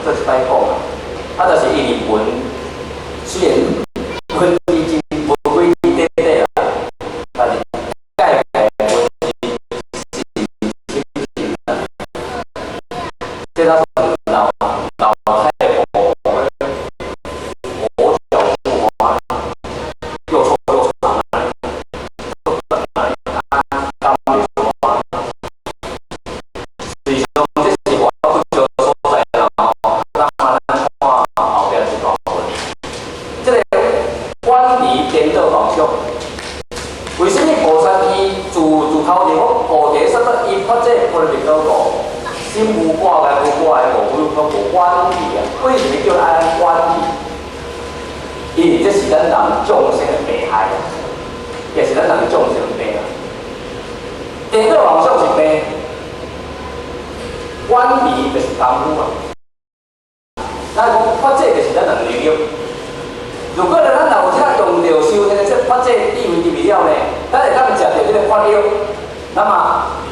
做一摆讲啊，就是因为文虽然文字真无几字短短啦，但是改改文字是真啦，这他说老太婆佛脚不滑，又臭又长啊，刚没说话，所以说这是我不久的所在啦，让咱看后边一段文，这个观离颠倒妄想，为什么菩萨伊自头就讲菩提萨埵伊发这分别倒讲？心无挂碍，无挂碍，无观理啊！为什么叫按观理？因为这是咱人众生的悲哀，也是咱人众生的悲哀。颠倒妄想是悲，观理就是功夫啊。咱讲发这就是咱人能力。如果咱老者用着修这个这发这地位地位了呢，咱会当食着这个法药，那么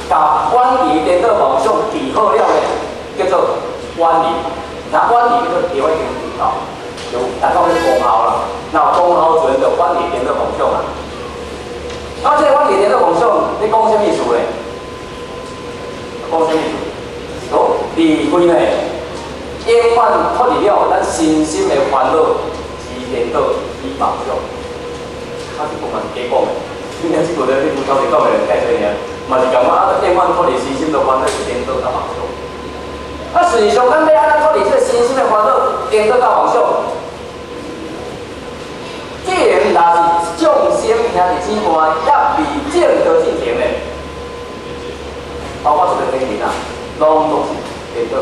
把观理颠倒妄想治好了呢，叫做观理。那观理叫做调一定知道，就大概是功效啦。那功效就叫观理颠倒妄想啦。那这个观理颠倒妄想，你讲什么意思呢？讲什么意思？哦，离开呢，永远脱离了咱身心的烦恼。颠倒以妄想，他是不蛮结果的。今天这个咧，你不晓得讲的人介绍尔，嘛是讲我永远脱离身心的烦恼是颠倒甲妄想。啊，实际上咱要安怎脱离这个身心的烦恼颠倒甲妄想？既然若是众生兄弟姊妹要未正道进行的，包括这个经文啊，拢都是颠倒。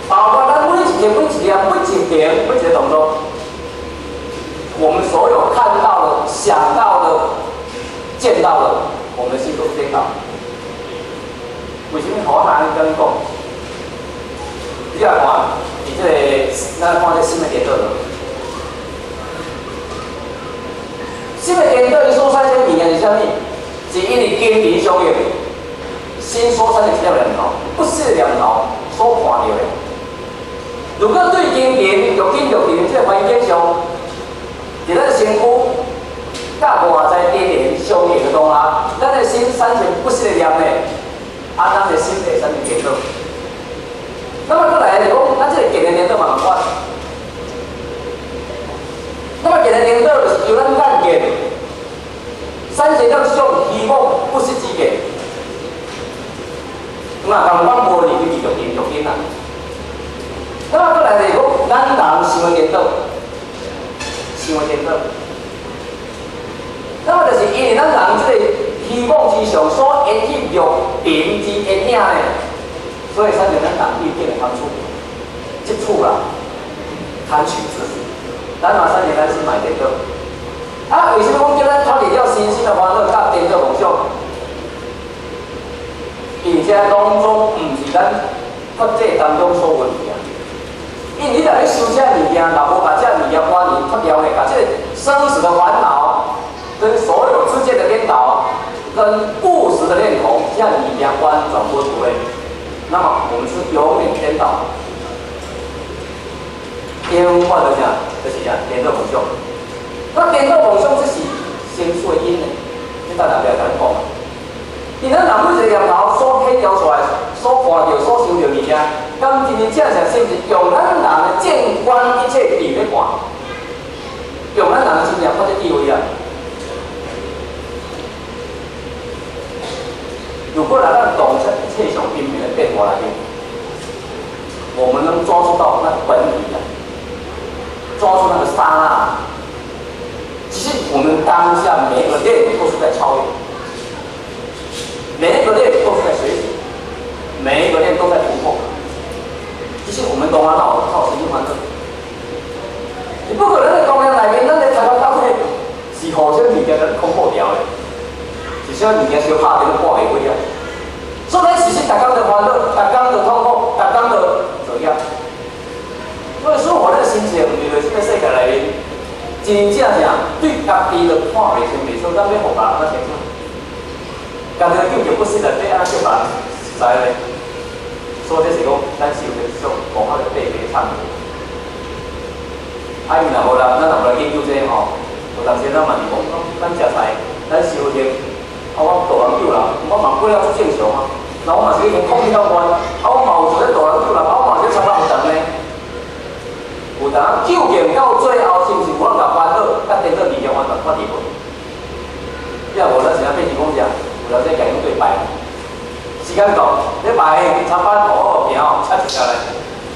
包括咱每一件、每一件、每一点、每一个动作。我们所有看到的、想到的、见到的，我们的心都是颠倒。为什么好难跟讲？你来看，你这个，咱看这心的颠倒的，心的颠倒，伊所产生物件是啥物？是因为经典相应，心所产生一条念头，不是念头所看到的。如果对经典有经有典，这个环境上。伫咱身躯，甲外在经典相应的当下，咱的心产生不是的念呢，咱的心会产生颠倒。那么过来就讲，咱这个经典颠倒嘛款。那么经典颠倒就是由咱眼见，产生了种希望不是之见。那讲我无离去就紧啦。那么过来就讲，咱人想的颠倒。想的颠倒，那么就是因为咱人这个希望之上所引起欲点之影呢，所以产生咱人对变的贪处、接触啦、贪取之事，咱嘛产生咱心买颠倒。啊，为什么讲叫咱脱离了身心的烦恼甲颠倒妄想？并且当中毋是咱法界当中所问题啊。因为你若咧修这物件，若无把这物件观念脱掉呢，把这生死的烦恼跟所有之间的颠倒，跟不实的念头，这物件完全不对，那么我们是永远颠倒。颠倒的啥？就是啥？颠倒妄想。那颠倒妄想这是先出的因呢？你大家不要讲讲。因咱人每一个念头所牵调出来、所看到、所想到物件。咁真正正是不是用咱人的见观一切地咧看，用咱人的心念或者地位啊？如果来咱懂这一切上边的变化来面，我们能抓住到那本体啊，抓住那个刹那。其实我们当下每一个念都是在超越，每一个念都是在学习，每一个念都在突破。其实我们当然靠神经反正，你不可能在公园内面，咱在台湾岛内是互相物件在恐怖掉的，是啥物件小拍在都挂袂几啊？所以其实大家的烦恼，大家的痛苦，大家的怎样？所以说我那个心情，就是这个世界内面，真正对家己的看袂清袂楚，咱要互别人看清楚。家己的究竟不是人，要安怎叫别人知咧？所以这是讲，咱咱是有个属讲法的对比差别。啊，伊若无人，咱若无来研究这吼，有当时咱嘛是讲，咱食菜，咱修行，啊，我大人久啦，我嘛过了足正常啊。那我嘛是已经控制到关，啊，我嘛有做咧大人久啦，啊，我嘛是参加有当呢。有当究竟到最后是毋是无人甲烦恼，甲颠倒理念完全发伫无？要无咱是安变成讲啥？有当时家己对摆。时间到，你摆参班哦，行哦，车停下来，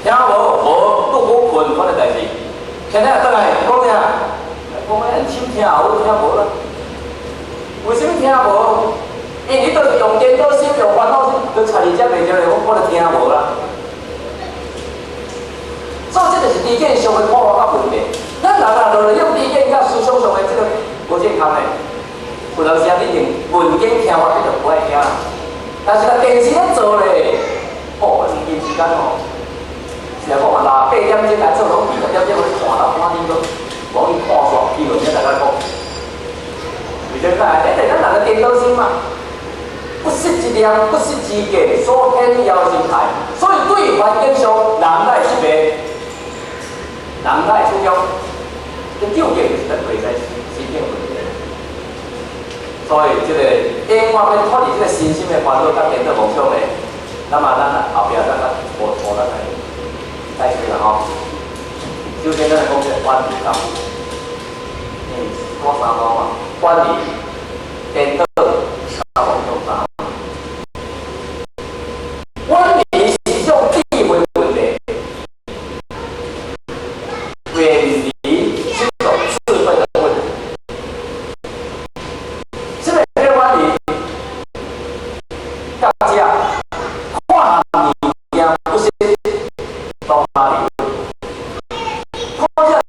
听无，拄好困，款个代志。现在倒来讲啥？讲遐手听有听无啦？为什么听无？因为你都是用颠倒心、用烦恼心，去查理遮袂着咧，我就听无啦。所以这就是知见上的破坏甲问题。咱人啊，落来用知见甲思想上的这个无健康的，有当时啊，你连文件听法你就不爱听啦。但是啊，电视咧做咧，哦，时间哦，是啊，讲嘛，8点钟来做拢2点钟去看啦，看你个，无去看煞，伊就先大家讲，为什么啊？咱人的颠倒心嘛。不是质量，不是知见所偏要的心态，所以对环境上人来是变，人来出用，这究竟就是咱内在心境问题。所以这个永远要脱离这个身心的烦恼，甲颠倒梦想的，那么咱后壁咱无咱来再说啦吼。首先咱来讲这个管理上，我三讲嘛，管理颠倒。管理是种智慧问题，远离是种智慧的问题。这个管理，大家看物件不是当哪里，看这